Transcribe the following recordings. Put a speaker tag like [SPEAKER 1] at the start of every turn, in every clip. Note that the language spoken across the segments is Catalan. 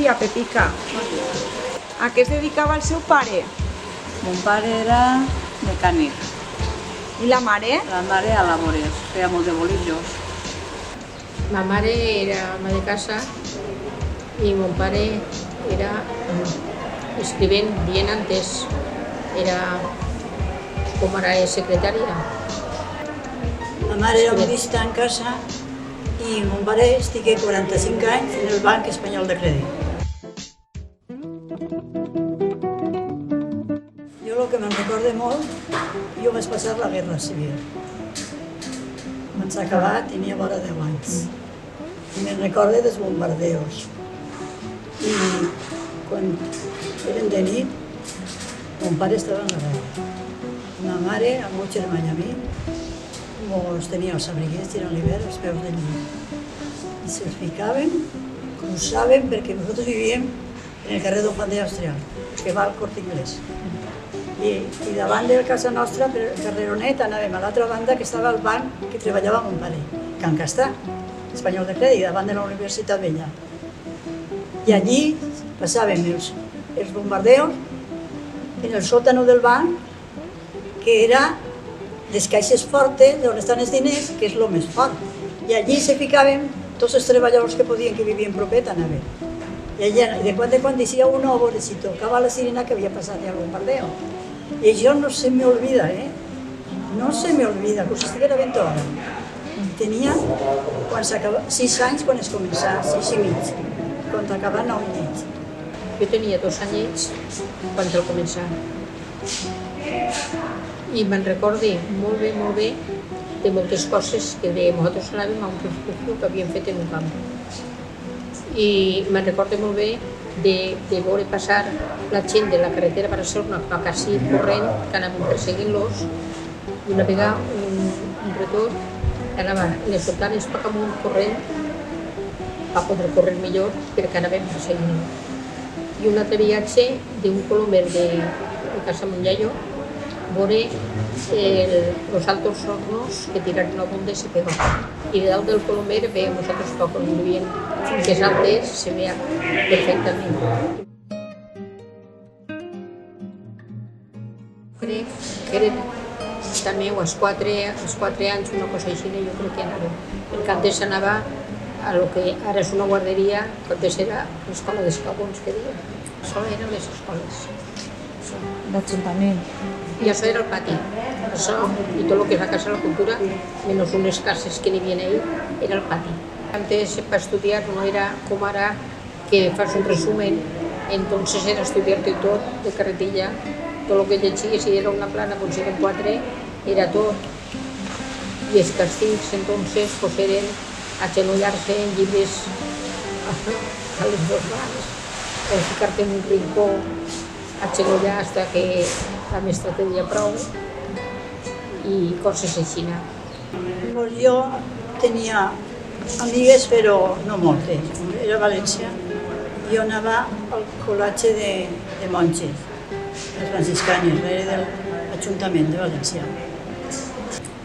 [SPEAKER 1] dia, Pepica. A què es dedicava el seu pare?
[SPEAKER 2] Mon pare era mecànic.
[SPEAKER 1] I la mare?
[SPEAKER 2] La mare a labores, feia molt de bolillos.
[SPEAKER 3] Ma mare era ama de casa i mon pare era escrivent bien antes. Era com ara secretària.
[SPEAKER 4] Ma mare era modista en casa i mon pare estigué 45 anys en el Banc Espanyol de Crèdit. Jo el que me'n recorde molt, jo vaig passar la Guerra Civil. Quan s'ha acabat tenia vora 10 anys. I me'n recorde dels bombardeos. I quan eren de nit, mon pare estava en la guerra. Ma mare, el meu germà i a mi, mos tenia els abriguets tirant l'hivern als peus del llit. I se'ls ficaven, cruçaven, perquè nosaltres vivíem en el carrer Don Juan de Austria, que va al Corte Inglés. I davant de casa nostra, per el carreronet, anàvem a l'altra banda, que estava el banc que treballava mon pare, Can Castà, Espanyol de Crèdit, davant de la Universitat Vella. I allí passàvem els bombardeos en el sòtano del banc, que era les caixes fortes, on estan els diners, que és el més fort. I allí se ficaven tots els treballadors que podien, que vivien propet, anaven. I allà, de quan deixia uno a veure si tocava la sirena que havia passat ja el bombardeo. I això no se m'olvida, No se m'olvida, que us estiguera ben tot. Tenia 6 anys quan es començava, 6 i mig, quan acabava 9 i mig.
[SPEAKER 3] Jo tenia 2 anyets quan el començar. I me'n recorde molt bé de moltes coses que nosaltres anàvem a un refugi que havíem fet en un camp. I me'n recorde molt bé de veure passar la gent de la carretera Barcelona cap a Casí corrent, que anàvem perseguint-los, i una vegada un retorn que anava les montanes cap amunt corrent, va poder córrer millor perquè anàvem perseguint-los. I un altre viatge d'un colomer de Casa Monyayo, veure los altos hornos que tiraron la bomba y se pegó. Y de dalt del colomer veíamos otros pocos, vivían finques altes, se veía perfectamente. Crec que eren també als 4 anys, una cosa així, jo crec que anava. Perquè antes anava a lo que ara és una guarderia, que antes era l'escola d'escabons, que diuen. Això eren les escoles.
[SPEAKER 1] L'Ajuntament.
[SPEAKER 3] I això era el pati. Això i tot el que és la Casa de la Cultura, menys unes cases que n'hi havia ahí, era el pati. Antes per estudiar no era com ara que fas un resumen, entonces era estudiar-te tot de carretilla, tot el que llegies, si era una plana, doncs eren 4, era tot. I els castigs, entonces, pues eren agenollar-se en llibres a les 2 mans, o ficar-te en un rincó, agenollar hasta que la mestra te deia prou, i coses així.
[SPEAKER 4] Jo tenia amigues, però no moltes. Era a València. Jo anava al col·legi de monges, les franciscanes, era de l'Ajuntament de València.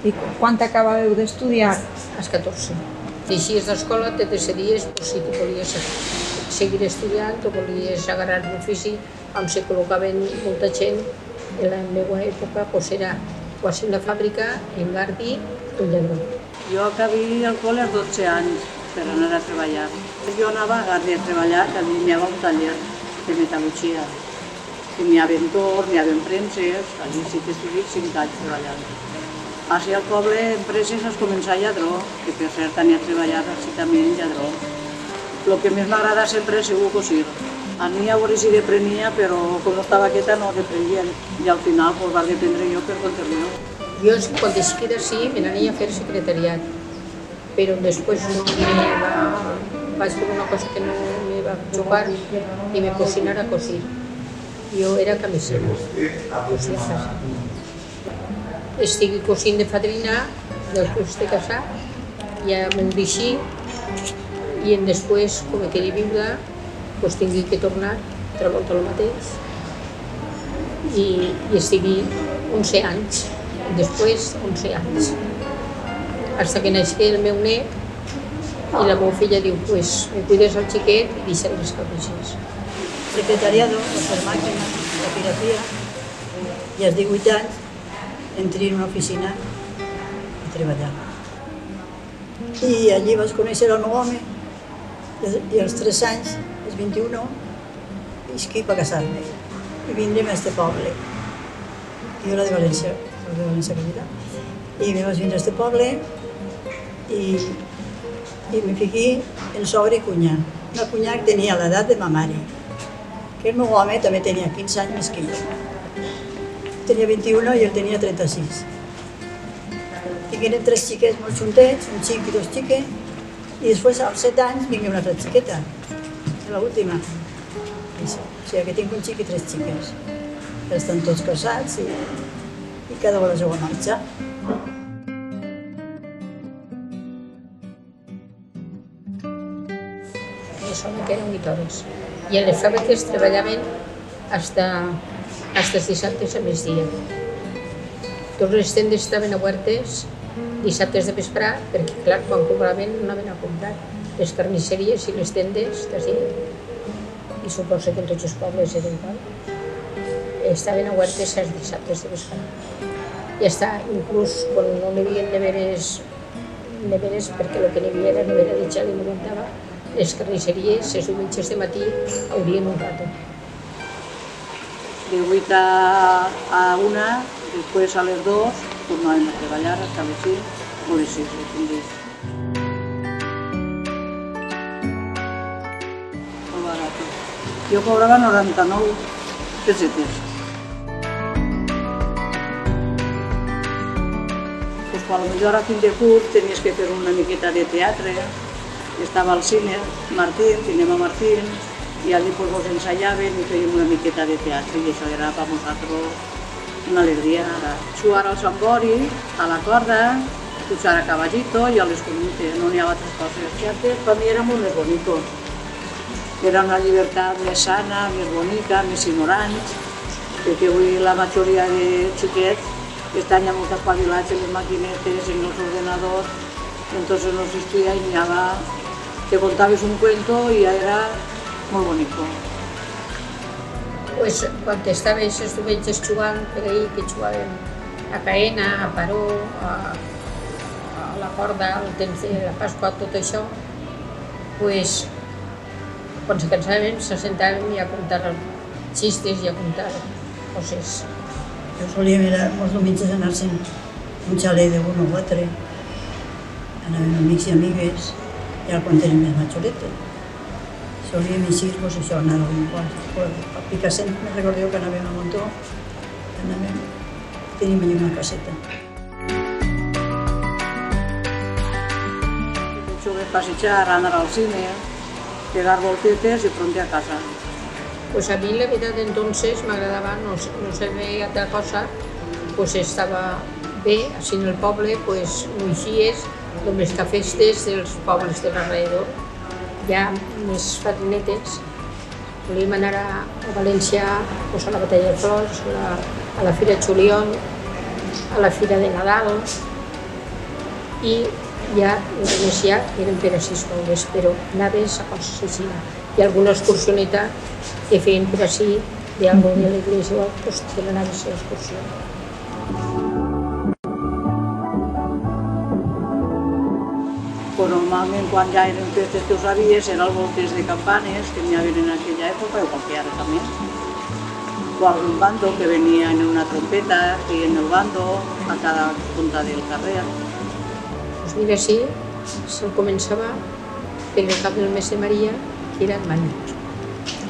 [SPEAKER 1] I quan acabàveu d'estudiar?
[SPEAKER 3] Als 14. Deixies d'escola, te decidies si te volies seguir estudiant o volies agarrar un ofici on se col·locaven molta gent. En la meva època era quasi una fàbrica, en Gardi, un lladró.
[SPEAKER 2] Jo acabé el col·le als 12 anys per anar a treballar. Jo anava a Gardi a treballar, que allí hi havia un taller de metal·lurgia. N'hi havia torn, n'hi havia premses, allí sí que estic 5 anys treballant. Així al poble, empreses, es comença a lladró, que per cert tenia treballat així també en lladró. El que més m'agrada sempre és segur cosir. A mi a veure si deprenia, però com estava quieta no deprenia. I al final va dependre jo per compte meu.
[SPEAKER 3] Jo quan deixi d'ací me n'ania a fer secretariat, però després no vaig fer una cosa que no me va xocar i me posé a cosir. Jo era camisera, cosia a casa. Estic cosint de fadrina, després de casar, ja m'ho deixi i després, com que quedi viuda, doncs tingui que tornar altra volta el mateix i estigui 11 anys, després 11 anys. Fins que naixi el meu net I la meva filla diu, pues, me cuides el xiquet i deixa'l les cabrisses.
[SPEAKER 4] Secretariado, hacer màquina, taquigrafia, i als 18 anys entré en una oficina a treballar. I allí vaig conèixer el meu home i als 3 anys, als 21, isqui per casar-me i vindrem a este poble. Jo era de València, capital. I me vaig vindre a este poble i me fiqué en sogre i cunyà. Una cunyà que tenia l'edat de ma mare, que el meu home també tenia 15 anys més que jo. Tenia 21 i ell tenia 36. Tingueren 3 xiquets molt juntets, un xic i 2 xiques, i després als 7 anys vingué una altra xiqueta, l'última. O sigui que tinc un xic i 3 xiques. Estan tots casats i cada una a la seva marxa.
[SPEAKER 3] Són que eren 8 hores. I en les fàbriques treballaven hasta els dissabtes a migdia. Totes les tendes estaven obertes dissabtes de vesprà, perquè clar, quan cobraven no anaven a comprar. Les carnisseries i les tendes d'ací, i suposo que en tots els pobles era igual, estaven obertes els dissabtes de vesprà. I està, inclús quan no hi havia neveres, perquè el que hi havia era nevera de gel i no aguantava, les carnisseries, els diumenges de matí, haurien un rato.
[SPEAKER 2] De 8 a 1, després a les 2, tornàvem a treballar fins a les 5 o les 6, dependís. Molt barat. Jo cobrava 99 pessetes. Pues potser a fin de curs tenies que fer una miqueta de teatre. Estava al cine, Martín, Cinema Martín, i allí pues, ens ensayaven i fèiem una miqueta de teatre i això era per nosaltres una alegria. Jugar al sambori, a la corda, pujar a caballito i a l'escondite, no n'hi ha altres coses. I antes per mi era molt més bonico. Era una llibertat més sana, més bonica, més ignorant, perquè avui la majoria de xiquets estan ja molt espavilats en les maquinetes, en els ordenadors, entonces no existia i n'hi havia te contaves un cuento y ya era muy bonito.
[SPEAKER 3] Pues quan estaves els diumenges jugant per ahir, que jugàvem a Caena, a Paró, a la corda, al temps de la Pasqua, tot això, pues, quan se cansàvem, se sentàvem i a contar xistes i a contar coses.
[SPEAKER 4] Jo solíem ir els diumenges a anar-se'n un xalet de 1 o 4, anàvem amics i amigues, ja quan érem més majoretes. Solíem així, doncs això, anàvem igual. A Picassent, me recordeu que anàvem a Montó, teníem allà una caseta.
[SPEAKER 2] Mucho de pasejar, anar al cine, pegar voltetes y pronto a casa.
[SPEAKER 3] Pues a mí la vida de entonces m'agradava, no se veia altra cosa, pues estava bé, així en el poble, pues muixies, només que festes dels pobles de l'alrededor, ja més farinetes. Volíem anar a València pues, a la Batalla de Flors, a la Fira de Juliol, a la Fira de Nadal, i ja només ja eren per a 6 pobles, però anaves a coses així. I alguna excursioneta que feien per així, d'algú de l'església, pues te l'anaves a l'excursió.
[SPEAKER 2] Pues normalment quan ja eren festes que ho sabies era el voltes de campanes que n'hi havia en aquella època o qualque ara també. O algun bando que venia en una trompeta i en el bando a cada punta del carrer.
[SPEAKER 3] Pues mira, sí, se'l començava per el cap del mes de Maria, que era en Manut,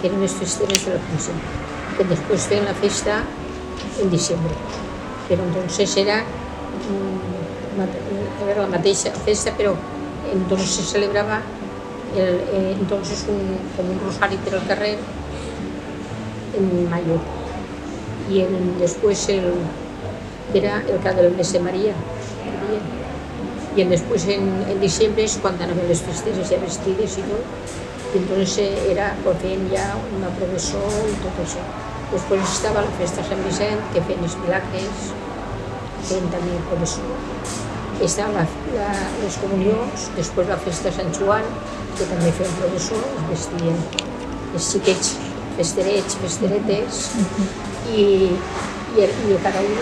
[SPEAKER 3] que eren les festeres de la Puja, que després feien la festa en diciembre. Però entonces era la mateixa festa, però entonces se celebraba entonces como un rosario por el carrer en mayo y después era el cap del mes de María y después en diciembre es cuando anaven les festeres ya vestides y todo y entonces era pues feien ya una processó y tot això. Després estava la festa de Sant Vicent que feien els milagres, feien també processó. estan les comunions, després la festa de Sant Joan, que també feien processó, es vestien els xiquets festerets, festeretes, i cada un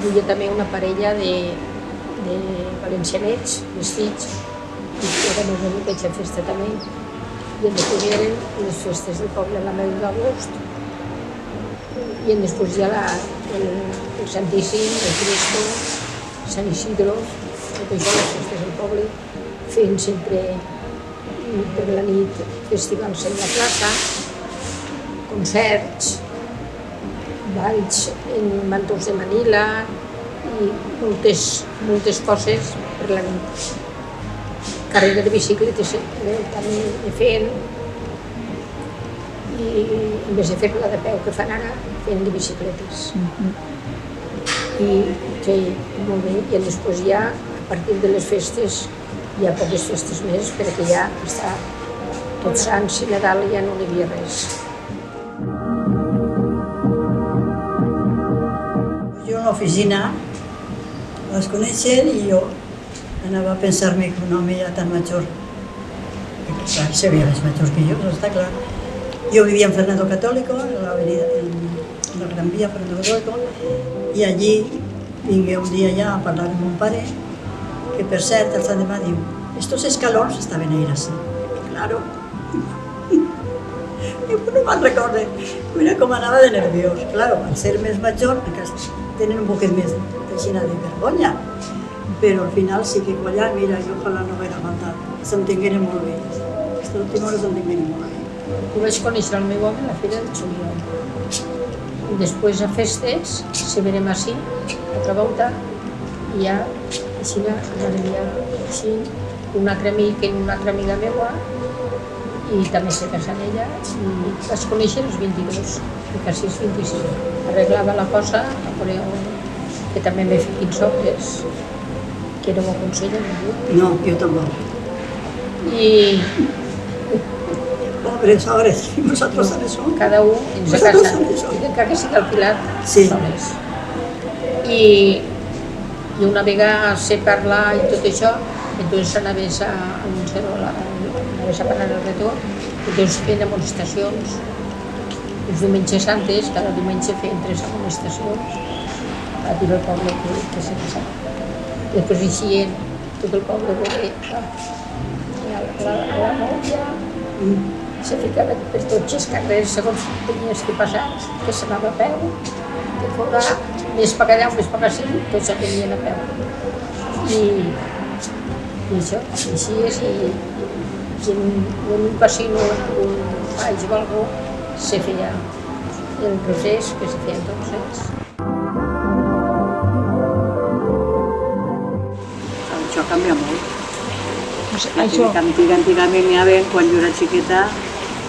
[SPEAKER 3] duia també una parella de valencianets vestits, i eren una mica de festa també. I després eren les festes del poble a la Mel d'Agost, i després hi ha el Santíssim, el Cristo, Sant Isidro, tot això, les festes del poble, fent sempre per la nit festivals en la plaça, concerts, balls en mantos de Manila i moltes coses per la nit. Carrera de bicicletes també fent, i en vez de fer-la de peu que fan ara, fent de bicicletes. I molt bé, i després ja, a partir de les festes, hi ha poques festes més, perquè ja està Tots Sants i Nadal ja no hi havia res.
[SPEAKER 4] Jo a l'oficina les coneixen i jo anava a pensar-me que un home ja tan major, que clar, sabia més major que jo, està clar. Jo vivia en Fernando Católico, en la Gran Vía Fernando Católico, i allí vingué un dia ja a parlar amb mon pare, que per cert el sant demà diu, estos escalons estaven ahí así. Claro. I no me'n recorde, mira com anava de nerviós. Claro, al ser més major, tenen un poquet més de vergonya, però al final sí que quallar, mira, i ojalà no haguera faltat. S'entengueren molt bé. Aquesta última hora s'entengueren molt bé.
[SPEAKER 3] Jo vaig conèixer el meu home a la Fira del Juliol. I després a festes, se verem així, altra volta, i ja, així així, un altre amic i una altra amiga meva, i també se casa amb ella, i vaig conèixer els 22, i quasi els 26. Arreglava la cosa, que també m'he fet insoptes, que no m'ho aconsellen.
[SPEAKER 4] No, jo tampoc.
[SPEAKER 3] I
[SPEAKER 4] Pobres, pobres, i nosaltres també som.
[SPEAKER 3] cada un ens a casa, encara que sigui alquilat,
[SPEAKER 4] Sí.
[SPEAKER 3] soles. I una vegada sé parlar i tot això, entonces anaves a Montserrat, anaves a parar el retorn, entonces feien amonestacions. Els diumenges antes, cada diumenge feien 3 amonestacions a dir al poble que se casava. Després eixien tot el poble a veure la nòvia, se ficava per tots els carrers segons tenies que passar, que s'anava a peu, que fora més per allà o més per ací, tots anien a peu. I això, així és, i en un casino, un país o algo, se feia el procés que se feia entonces.
[SPEAKER 2] Això canvia molt.
[SPEAKER 1] Això,
[SPEAKER 2] Antigament n'hi havia, quan jo era xiqueta,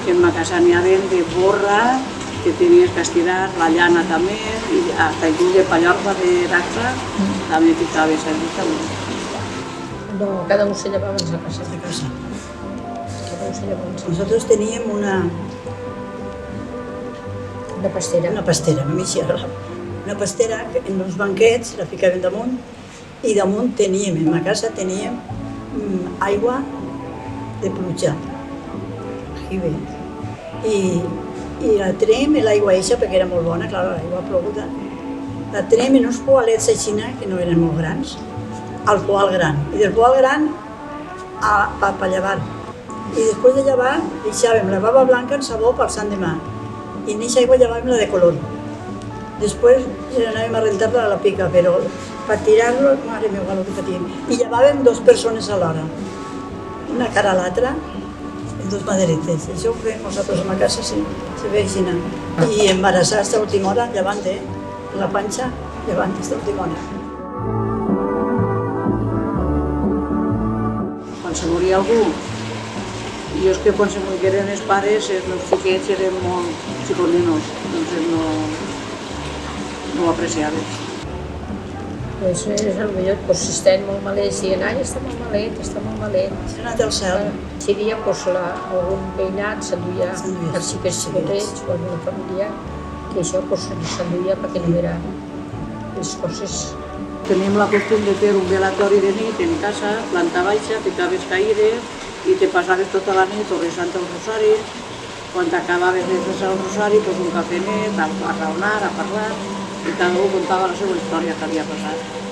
[SPEAKER 2] que en ma casa n'hi havia de borra, que tenies que estirar, la llana també, i hasta inclús de pallorba de raxa, també ficaves allí també.
[SPEAKER 3] No, cada un se llevava a casa.
[SPEAKER 4] De casa.
[SPEAKER 3] Cada un se llevava a casa.
[SPEAKER 4] Nosaltres teníem una
[SPEAKER 3] pastera.
[SPEAKER 4] no m'hi una pastera que en uns banquets la ficaven damunt, i damunt teníem, en ma casa teníem aigua de pluja. Aquí bé. I la trem, l'aigua eixa, perquè era molt bona, clar, l'aigua ploguda, la trem en uns poalets així, que no eren molt grans, al poal gran. I del poal gran a llevar. I després de llevar deixàvem la bava blanca en sabó pel sant demà. I en aquesta aigua llevàvem la de color. Després anàvem a rentar-la a la pica, però per tirar-lo, mare meva, el que patíem. I llevàvem 2 persones alhora, una cara a l'altra, en 2 maderetes. Això ho fèiem nosaltres a la casa, sí, se ve així. I embarassar fins a última hora, llevant, la panxa, llevant fins a última hora.
[SPEAKER 2] Quan se moria algú, jo és que quan se morien els pares, els meus xiquets eren molt xicolinos, doncs no ho apreciaves.
[SPEAKER 3] Pues és el millor, pues, si estan molt malets, si ai, està molt malet, està molt malet.
[SPEAKER 4] S'ha anat al cel.
[SPEAKER 3] Si dia, pues, algun veïnat s'enduia
[SPEAKER 4] S'enduia.
[SPEAKER 3] els xiquets xicotets o alguna família, que això pues, s'enduia perquè no era les coses
[SPEAKER 2] Tenim la costum de fer un velatori de nit en casa, planta baixa, ficaves caïres i te passaves tota la nit o rezant el rosari. Quan acabaves de rezar el rosari, pues un cafè net, a raonar, a parlar, i cada un contava la seva història que havia passat.